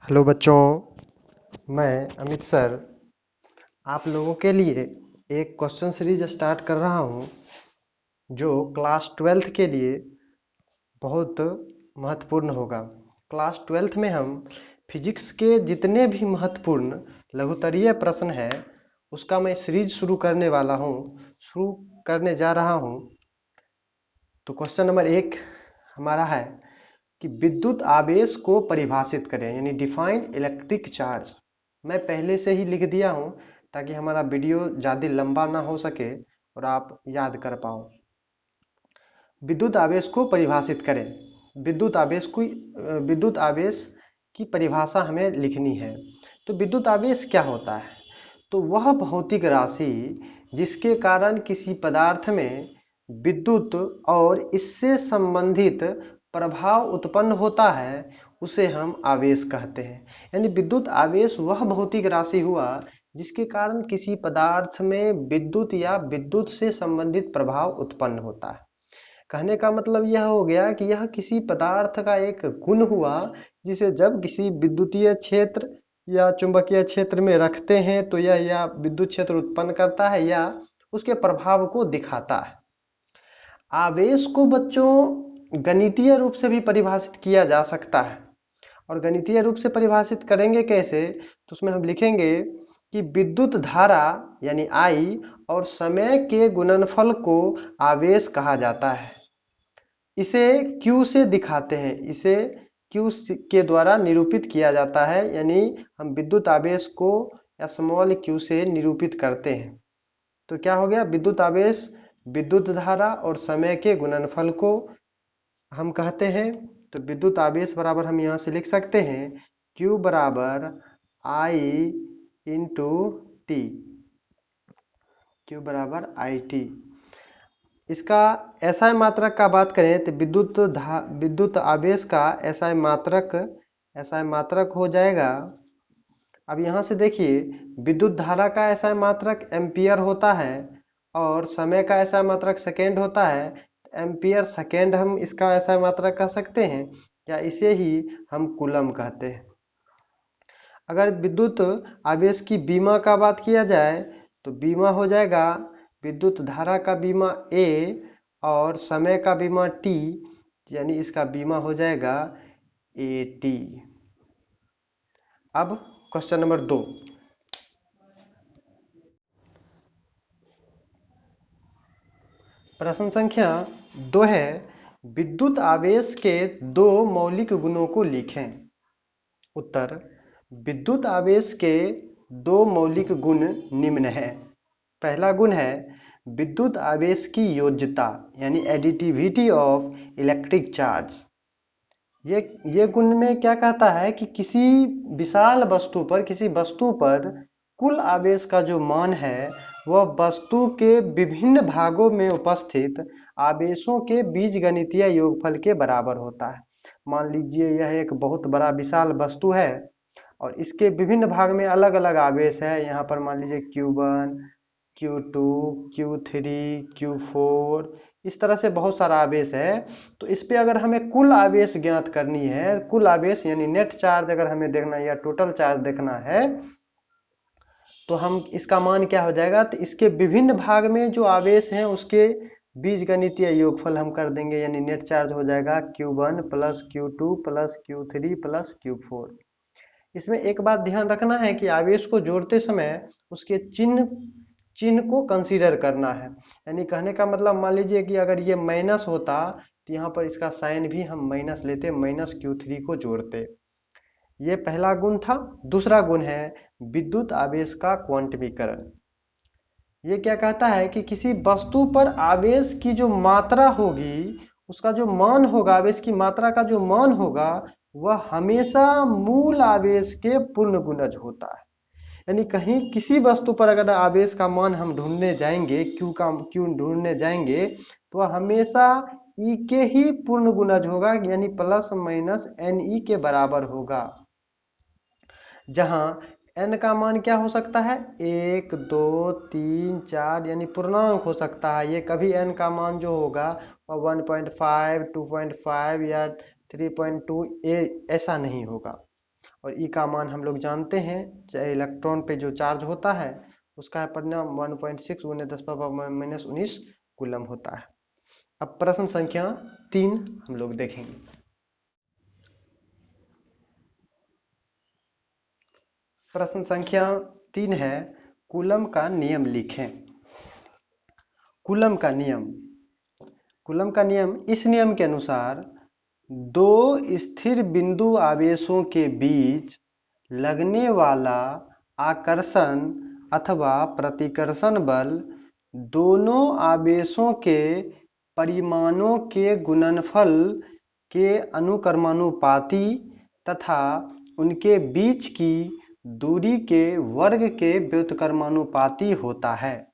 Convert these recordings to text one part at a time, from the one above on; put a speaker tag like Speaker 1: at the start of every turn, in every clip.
Speaker 1: Hello बच्चों, मैं Amit sir आप लोगों के लिए एक क्वेश्चन सीरीज स्टार्ट कर रहा हूं जो क्लास 12th के लिए बहुत महत्वपूर्ण होगा। क्लास 12th में हम फिजिक्स के जितने भी महत्वपूर्ण लघुत्तरीय प्रश्न हैं उसका मैं सीरीज शुरू करने वाला हूं, शुरू करने जा रहा हूं। तो क्वेश्चन नंबर 1 हमारा है कि विद्युत आवेश को परिभाषित करें, यानी डिफाइन इलेक्ट्रिक चार्ज। मैं पहले से ही लिख दिया हूं ताकि हमारा वीडियो ज़्यादा लंबा ना हो सके और आप याद कर पाओ। विद्युत आवेश को परिभाषित करें। विद्युत आवेश की परिभाषा हमें लिखनी है। तो विद्युत आवेश क्या होता है? तो वह भौतिक राशि जिसके कारण किसी पदार्थ में विद्युत और इससे संबंधित प्रभाव उत्पन्न होता है उसे हम आवेश कहते हैं। यानी विद्युत आवेश वह भौतिक राशि हुआ जिसके कारण किसी पदार्थ में विद्युत या विद्युत से संबंधित प्रभाव उत्पन्न होता है। कहने का मतलब यह हो गया कि यह किसी पदार्थ का एक गुण हुआ जिसे जब किसी विद्युतीय क्षेत्र या चुंबकीय क्षेत्र में रखते हैं तो यह या विद्युत क्षेत्र उत्पन्न करता है या उसके प्रभाव को दिखाता है। आवेश को बच्चों गणितीय रूप से भी परिभाषित किया जा सकता है। और गणितीय रूप से परिभाषित करेंगे कैसे? तो उसमें हम लिखेंगे कि विद्युत धारा यानी I और समय के गुणनफल को आवेश कहा जाता है। इसे Q से दिखाते हैं, इसे Q के द्वारा निरूपित किया जाता है, यानी हम विद्युत आवेश को या स्मॉल q से निरूपित करते हैं। तो क्या हो गया? विद्युत आवेश विद्युत धारा और समय के गुणनफल को हम कहते हैं। तो विद्युत आवेश बराबर हम यहाँ से लिख सकते हैं Q बराबर I इंटू टी। Q बराबर IT। इसका SI मात्रक का बात करें तो विद्युत आवेश का SI मात्रक हो जाएगा। अब यहाँ से देखिए, विद्युत धारा का SI मात्रक एम्पियर होता है और समय का SI मात्रक सेकेंड होता है। एम्पियर सेकेंड हम इसका SI मात्रक कह सकते हैं या इसे ही हम कूलम कहते हैं। अगर विद्युत आवेश की बीमा का बात किया जाए तो बीमा हो जाएगा विद्युत धारा का बीमा A और समय का बीमा T, यानी इसका बीमा हो जाएगा AT। अब क्वेश्चन नंबर 2। प्रश्न संख्या 2 है, विद्युत आवेश के दो मौलिक गुणों को लिखें। उत्तर, विद्युत आवेश के दो मौलिक गुण निम्न है। पहला गुण है विद्युत आवेश की योज्यता, यानी एडिटिविटी ऑफ इलेक्ट्रिक चार्ज। ये गुण में क्या कहता है कि किसी विशाल वस्तु पर, किसी वस्तु पर कुल आवेश का जो मान है वह वस्तु के विभिन्न भागों में उपस्थित आवेशों के बीजगणितीय योगफल के बराबर होता है। मान लीजिए यह एक बहुत बड़ा विशाल वस्तु है और इसके विभिन्न भाग में अलग अलग आवेश है। यहाँ पर मान लीजिए Q1, Q2, Q3, Q4, इस तरह से बहुत सारा आवेश है। तो इस पे अगर हमें कुल आवेश ज्ञात करनी है, कुल आवेश यानी नेट चार्ज अगर हमें देखना है या टोटल चार्ज देखना है, तो हम इसका मान क्या हो जाएगा? तो इसके विभिन्न भाग में जो आवेश हैं उसके बीजगणितीय योगफल हम कर देंगे, यानी नेट चार्ज हो जाएगा Q1 plus Q2 plus Q3 plus Q4। इसमें एक बात ध्यान रखना है कि आवेश को जोड़ते समय उसके चिन्ह को कंसीडर करना है। यानी कहने का मतलब, मान लीजिए कि अगर ये माइनस होता तो यहाँ पर इसका साइन भी हम माइनस लेते, -Q3 को जोड़ते। ये पहला गुण था। दूसरा गुण है विद्युत आवेश का क्वांटमीकरण। ये क्या कहता है कि किसी वस्तु पर आवेश की जो मात्रा होगी, उसका जो मान होगा, आवेश की मात्रा का जो मान होगा वह हमेशा मूल आवेश के पूर्ण गुणज होता है। यानी कहीं किसी वस्तु पर अगर आवेश का मान हम ढूंढने जाएंगे, क्यू ढूंढने जाएंगे, तो वह हमेशा E के ही पूर्ण गुणज होगा, यानी प्लस माइनस NE के बराबर होगा। जहां n का मान क्या हो सकता है? 1, 2, 3, 4, यानी पूर्णांक हो सकता है। ये कभी n का मान जो होगा वह 1.5, 2.5 या 3.2 ऐसा नहीं होगा। और ई का मान हम लोग जानते हैं, चाहे इलेक्ट्रॉन पे जो चार्ज होता है उसका परिमाण 1.6 × 10⁻⁻19 कूलम होता है। अब प्रश्न संख्या 3 हम लोग देखेंगे। प्रश्न संख्या 3 है, कूलम का नियम लिखें। कूलम का नियम, कूलम का नियम इस नियम के अनुसार दो स्थिर बिंदु आवेशों के बीच लगने वाला आकर्षण अथवा प्रतिकर्षण बल दोनों आवेशों के परिमाणों के गुणनफल के अनुक्रमानुपाती तथा उनके बीच की दूरी के वर्ग के व्युत्क्रमानुपाती होता है।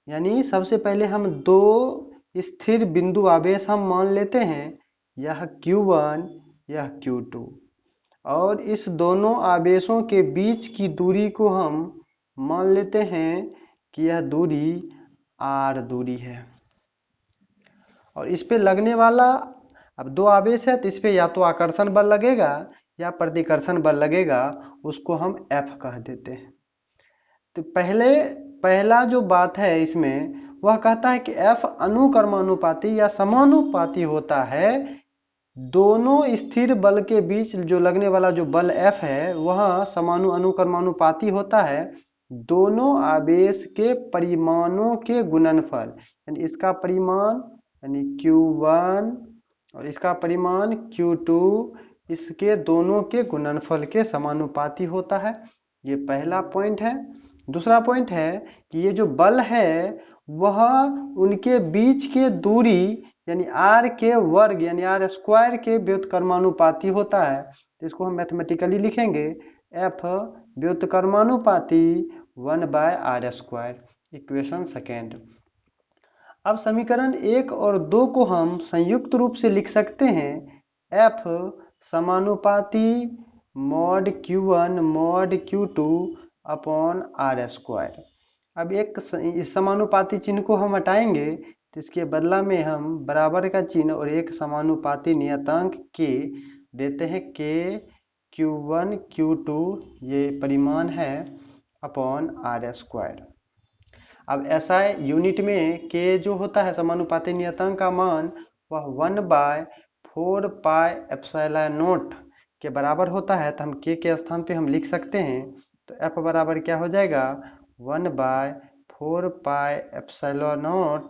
Speaker 1: यानी सबसे पहले हम दो स्थिर बिंदु आवेश हम मान लेते हैं, यह Q1 यह Q2, और इस दोनों आवेशों के बीच की दूरी को हम मान लेते हैं कि यह दूरी R दूरी है। और इस पे लगने वाला, अब दो आवेश है तो इस पे या तो आकर्षण बल लगेगा या प्रतिकर्षण बल लगेगा, उसको हम F कह देते हैं। तो पहला जो बात है इसमें वह कहता है कि F अनुक्रमानुपाती या समानुपाती होता है दोनों स्थिर बल के बीच। जो लगने वाला जो बल F है वह अनुक्रमानुपाती होता है दोनों आवेश के परिमाणों के गुणनफल, यानी इसका परिमाण यानी Q1 और इसका परिमाण Q2, इसके दोनों के गुणनफल के समानुपाती होता है। ये पहला पॉइंट है। दूसरा पॉइंट है कि ये जो बल है वह उनके बीच के दूरी यानी R के वर्ग यानी R² के व्युत्क्रमानुपाती होता है। तो इसको हम मैथमेटिकली लिखेंगे F व्युत्क्रमानुपाती 1/R²। Equation second. अब समीकरण 1 और 2 को हम संयुक्त रूप से लिख सकते हैं F समानुपाती mod Q1 mod Q2 upon R²। अब एक इस समानुपाती चिन्ह को हम हटाएंगे तो इसके बदला में हम बराबर का चिन्ह और एक समानुपाती नियतांक K देते हैं। K Q1 Q2 ये परिमाण है अपॉन R²। अब SI यूनिट में K जो होता है समानुपाती नियतांक का मान वह 1/4πε0 के बराबर होता है। तो हम K के स्थान पे हम लिख सकते हैं, तो F बराबर क्या हो जाएगा 1/4πε0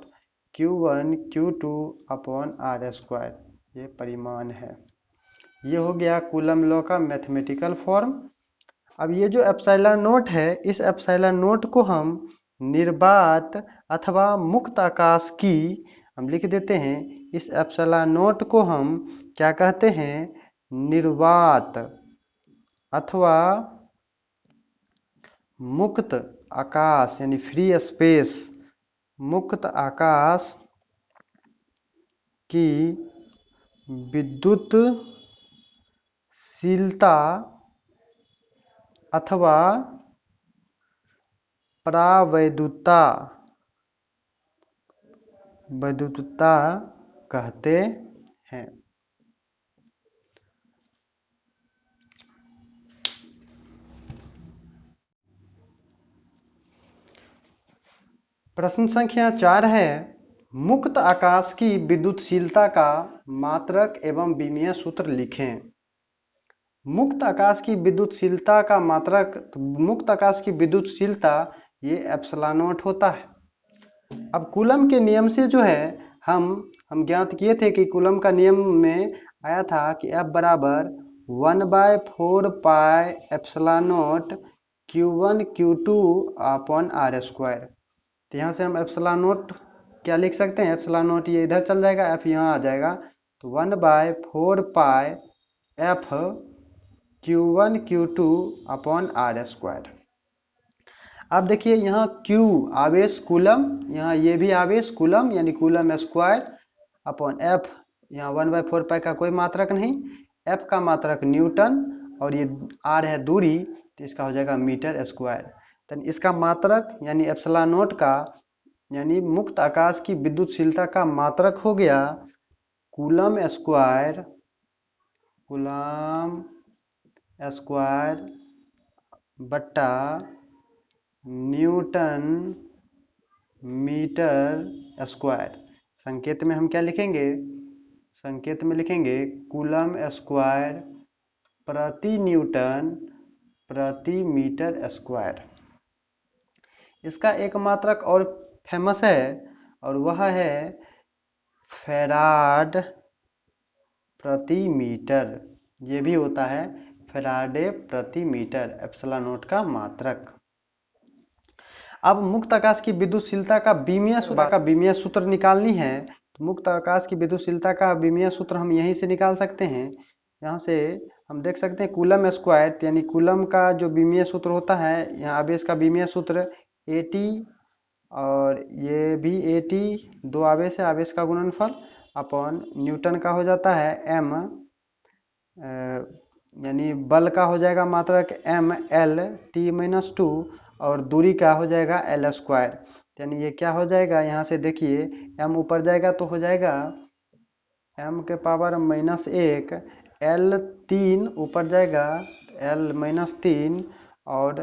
Speaker 1: Q1 Q2 अपॉन R²। ये परिमाण है। ये हो गया कूलम लॉ का मैथमेटिकल फॉर्म। अब ये जो ε0 है, इस ε0 को हम निर्वात अथवा मुक्त आकाश की हम लिख देते हैं। इस ε0 को हम क्या कहते हैं, निर्वात अथवा मुक्त आकाश यानी फ्री स्पेस, मुक्त आकाश की विद्युतशीलता अथवा परावैद्युतता कहते हैं। प्रश्न संख्या 4 है, मुक्त आकाश की विद्युतशीलता का मात्रक एवं विमीय सूत्र लिखें। मुक्त आकाश की विद्युतशीलता का मात्रक, मुक्त आकाश की विद्युतशीलता ये ε0 होता है। अब कूलम के नियम से जो है हम ज्ञात किए थे कि कूलम का नियम में आया था कि F बराबर 1/4πε0 Q1 Q2 अपॉन R²। तो यहाँ से हम ε0 क्या लिख सकते हैं, ε0 ये इधर चल जाएगा, F यहाँ आ जाएगा, तो 1/4π F Q1 Q2 upon R²। अब देखिए यहाँ Q आवेश कूलम, यहाँ ये भी आवेश कूलम यानी कूलम स्क्वायर अपॉन F, यहाँ 1/4π का कोई मात्रक नहीं, F का मात्रक न्यूटन और ये R है दूरी, तो इसका हो जाएगा मीटर स्क्वायर। तो इसका मात्रक यानी ε0 का यानी मुक्त आकाश की विद्युतशीलता का मात्रक हो गया कूलम स्क्वायर स्क्वायर बट्टा न्यूटन मीटर स्क्वायर। संकेत में हम क्या लिखेंगे? संकेत में लिखेंगे कूलम स्क्वायर प्रति न्यूटन प्रति मीटर स्क्वायर। इसका एक मात्रक और फेमस है और वह है फैराड प्रति मीटर। ये भी होता है फैराडे प्रति मीटर, एप्सिलॉन नॉट का मात्रक। अब मुक्त आकाश की विद्युतशीलता का बीमीय सूत्र निकालनी है। तो मुक्त आकाश की विद्युतशीलता का बीमीय सूत्र हम यहीं से निकाल सकते हैं। यहाँ से हम देख सकते हैं कूलम स्क्वायर यानी कूलम का जो बीमीय सूत्र होता है, यहाँ आवेश का बीमीय सूत्र AT और ये भी AT, दो आवेश है, आवेश का गुणनफल अपॉन न्यूटन का हो जाता है M, यानी बल का हो जाएगा मात्रक ML/T-2 और दूरी का हो जाएगा L स्क्वायर। यानी ये क्या हो जाएगा, यहाँ से देखिए M ऊपर जाएगा तो हो जाएगा M के पावर -1, L3 ऊपर जाएगा L-3 और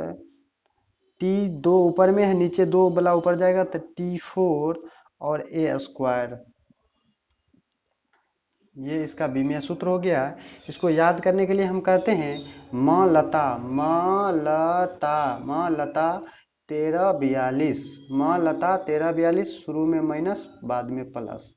Speaker 1: T2 ऊपर में है, नीचे 2 वाला ऊपर जाएगा तो T4 और A स्क्वायर। ये इसका बीमीय सूत्र हो गया। इसको याद करने के लिए हम कहते हैं माँ लता 1342, माँ लता 1342, शुरू में माइनस बाद में प्लस।